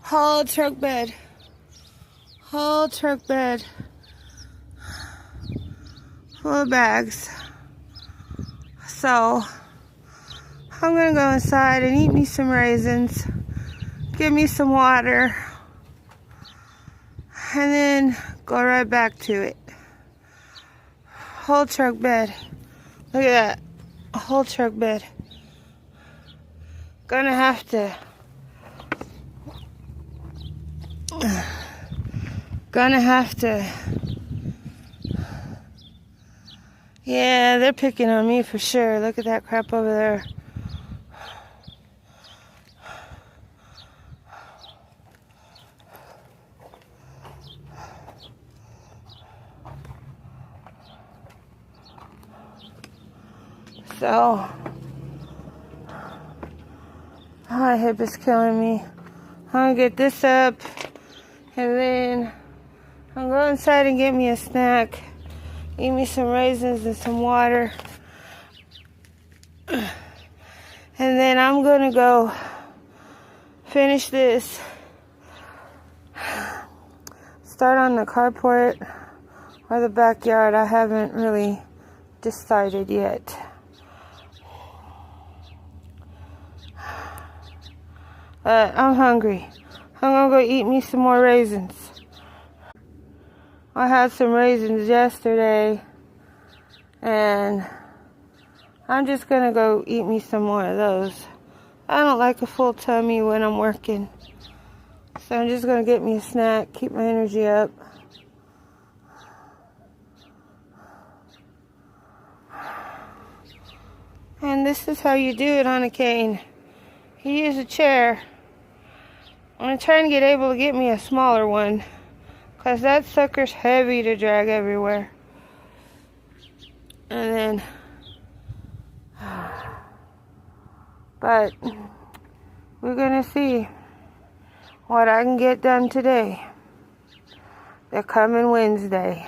Whole truck bed. Whole truck bed. Full of bags. So, I'm gonna go inside and eat me some raisins. Get me some water. And then go right back to it. Whole truck bed. Look at that. A whole truck bed. Gonna have to. Yeah, they're picking on me for sure. Look at that crap over there. So, my hip is killing me. I'm gonna get this up, and then I'll go inside and get me a snack. Eat me some raisins and some water. And then I'm gonna go finish this. Start on the carport or the backyard. I haven't really decided yet. But I'm hungry. I'm gonna go eat me some more raisins. I had some raisins yesterday, and I'm just gonna go eat me some more of those. I don't like a full tummy when I'm working, so I'm just gonna get me a snack, keep my energy up. And this is how you do it on a cane. You use a chair. I'm trying to get able to get me a smaller one, because that sucker's heavy to drag everywhere. And then, but we're gonna see what I can get done today. They're coming Wednesday.